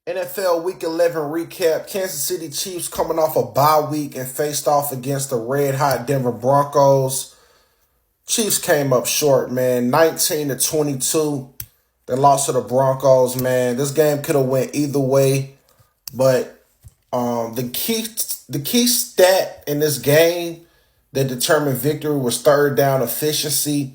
NFL Week 11 recap. Kansas City Chiefs coming off a bye week and faced off against the red-hot Denver Broncos. Chiefs came up short, man. 19-22. They lost to the Broncos, man. This game could have went either way, but the key stat in this game that determined victory was third down efficiency.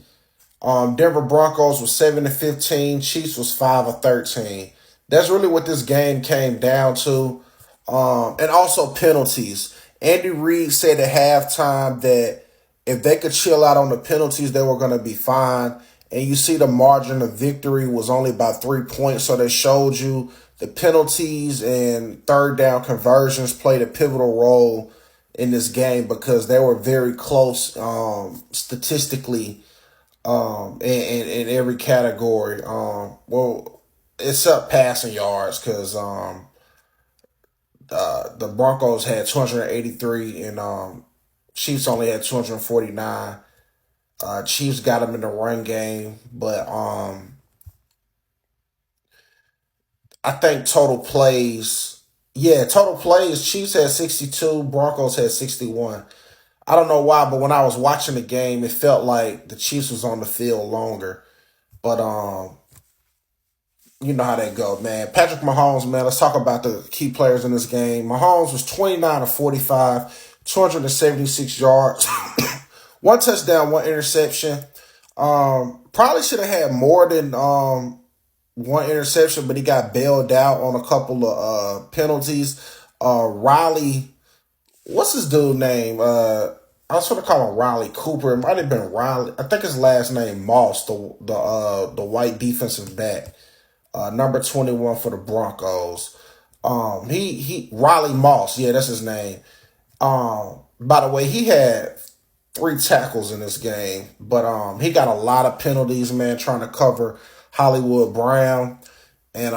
Denver Broncos was 7-15. Chiefs was 5-13. That's really what this game came down to. And also penalties. Andy Reid said at halftime that if they could chill out on the penalties, they were going to be fine. And you see the margin of victory was only about 3 points. So they showed you the penalties and third down conversions played a pivotal role in this game because they were very close statistically in every category. Well, except passing yards because the Broncos had 283 and Chiefs only had 249. Chiefs got them in the run game, but I think total plays, Chiefs had 62, Broncos had 61. I don't know why, but when I was watching the game, it felt like the Chiefs was on the field longer. But you know how that go, man. Patrick Mahomes, man. Let's talk about the key players in this game. Mahomes was 29 of 45, 276 yards, one touchdown, one interception. Probably should have had more than one interception, but he got bailed out on a couple of penalties. Riley, what's his dude name? I was going to call him Riley Cooper. It might have been Riley. I think his last name Moss, the white defensive back, number 21 for the Broncos. He Riley Moss, yeah, that's his name. By the way, he had 3 tackles in this game, but he got a lot of penalties, man, trying to cover Hollywood Brown. And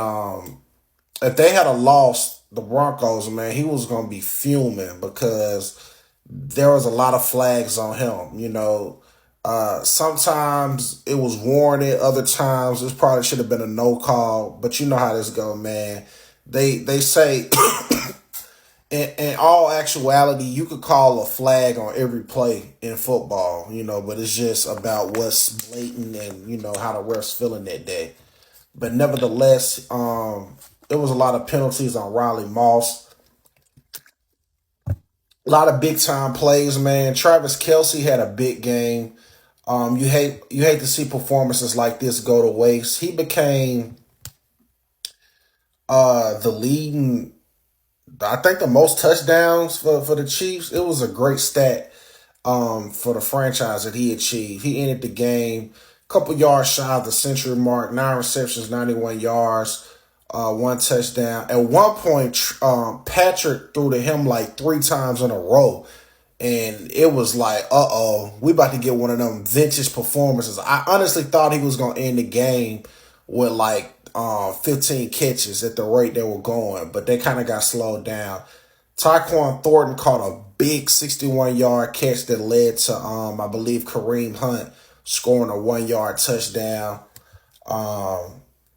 if they had a lost the Broncos, man, he was going to be fuming because there was a lot of flags on him. You know, sometimes it was warranted, other times it probably should have been a no call. But you know how this go, man. They say in all actuality, you could call a flag on every play in football, you know, but it's just about what's blatant and, you know, how the refs feeling that day. But nevertheless, there was a lot of penalties on Riley Moss. A lot of big time plays, man. Travis Kelce had a big game. You hate to see performances like this go to waste. He became the leading, I think, the most touchdowns for the Chiefs. It was a great stat for the franchise that he achieved. He ended the game a couple yards shy of the century mark, 9 receptions, 91 yards, 1 touchdown. At one point, Patrick threw to him like 3 times in a row. And it was like, we about to get one of them vintage performances. I honestly thought he was going to end the game with like 15 catches at the rate they were going, but they kind of got slowed down. Tyquan Thornton caught a big 61-yard catch that led to, I believe, Kareem Hunt scoring a 1-yard touchdown.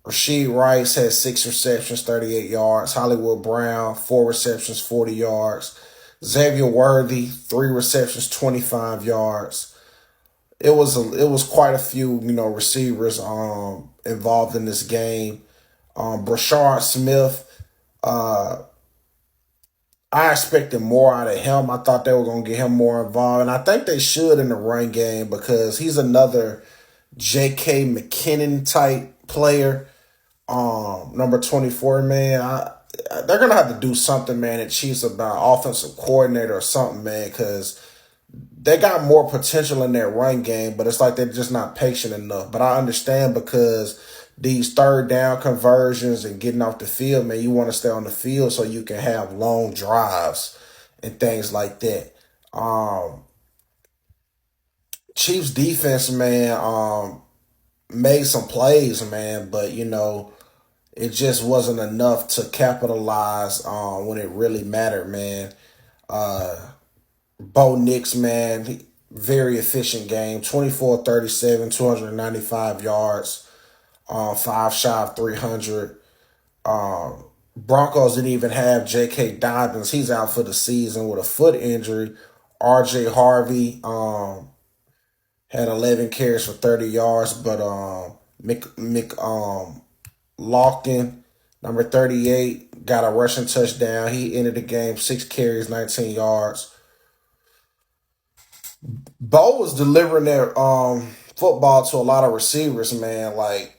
Rashid Rice had 6 receptions, 38 yards. Hollywood Brown, 4 receptions, 40 yards. Xavier Worthy, 3 receptions, 25 yards. It was quite a few, you know, receivers involved in this game. Brashard Smith, I expected more out of him. I thought they were going to get him more involved, and I think they should in the run game because he's another J.K. McKinnon type player. Number 24, man. They're going to have to do something, man, at Chiefs about offensive coordinator or something, man, because they got more potential in their run game, but it's like they're just not patient enough. But I understand because these third down conversions and getting off the field, man, you want to stay on the field so you can have long drives and things like that. Chiefs defense, man, made some plays, man, but, you know, it just wasn't enough to capitalize when it really mattered, man. Bo Nix, man, very efficient game. 24-37, 295 yards, 5 shy of 300. Broncos didn't even have J.K. Dobbins. He's out for the season with a foot injury. R.J. Harvey had 11 carries for 30 yards, but Lofton, number 38, got a rushing touchdown. He ended the game 6 carries, 19 yards. Bo was delivering that football to a lot of receivers, man. Like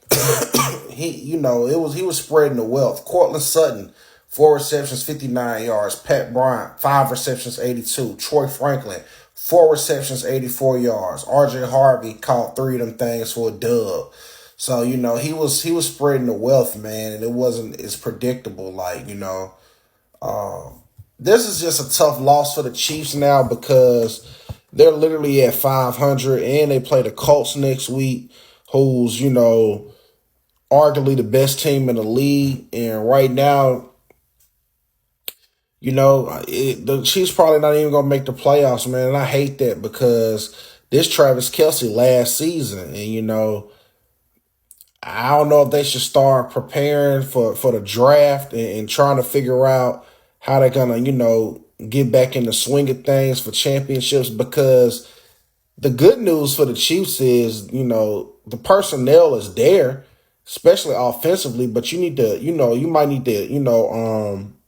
he was spreading the wealth. Cortland Sutton, 4 receptions, 59 yards. Pat Bryant, 5 receptions, 82. Troy Franklin, 4 receptions, 84 yards. R.J. Harvey caught 3 of them things for a dub. So, he was spreading the wealth, man, and it wasn't as predictable. This is just a tough loss for the Chiefs now because they're literally at 500 and they play the Colts next week, who's, arguably the best team in the league. And right now, the Chiefs probably not even going to make the playoffs, man. And I hate that because this Travis Kelce last season. And, I don't know if they should start preparing for the draft and trying to figure out how they're going to, get back in the swing of things for championships, because the good news for the Chiefs is, the personnel is there, especially offensively, but you need to, you might need to,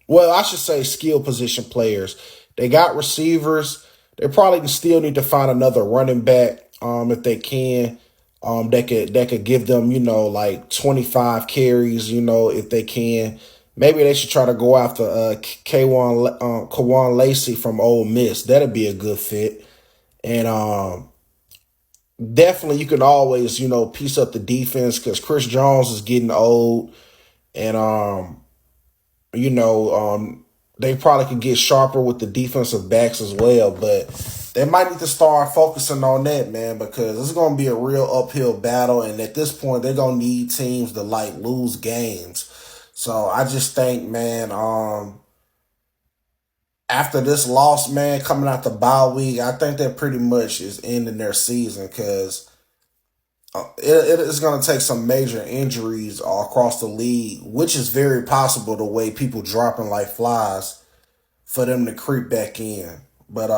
well, I should say skill position players. They got receivers. They probably still need to find another running back, if they can. That could give them, like 25 carries, if they can. Maybe they should try to go after Kawan Lacey from Ole Miss. That'd be a good fit. And definitely you can always, piece up the defense because Chris Jones is getting old. And, they probably could get sharper with the defensive backs as well. But they might need to start focusing on that, man, because it's going to be a real uphill battle. And at this point, they're going to need teams to, lose games. So I just think, man, after this loss, man, coming out the bye week, I think that pretty much is ending their season because it is going to take some major injuries all across the league, which is very possible the way people dropping like flies for them to creep back in. But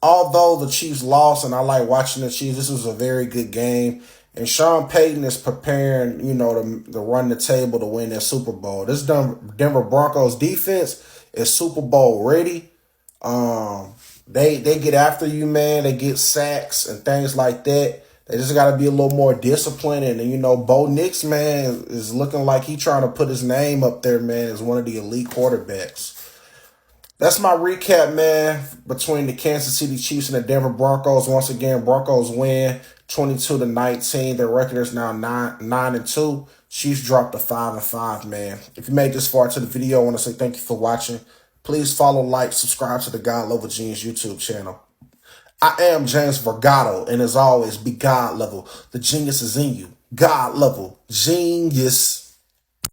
although the Chiefs lost and I like watching the Chiefs, this was a very good game. And Sean Payton is preparing, to run the table to win that Super Bowl. This Denver Broncos defense is Super Bowl ready. They get after you, man. They get sacks and things like that. They just got to be a little more disciplined. And, Bo Nix, man, is looking like he trying to put his name up there, man, as one of the elite quarterbacks. That's my recap, man, between the Kansas City Chiefs and the Denver Broncos. Once again, Broncos win 22-19. Their record is now 9-2. Chiefs dropped to 5-5, man. If you made this far to the video, I want to say thank you for watching. Please follow, like, subscribe to the God Level Genius YouTube channel. I am James Vergato, and as always, be God level. The genius is in you. God level. Genius.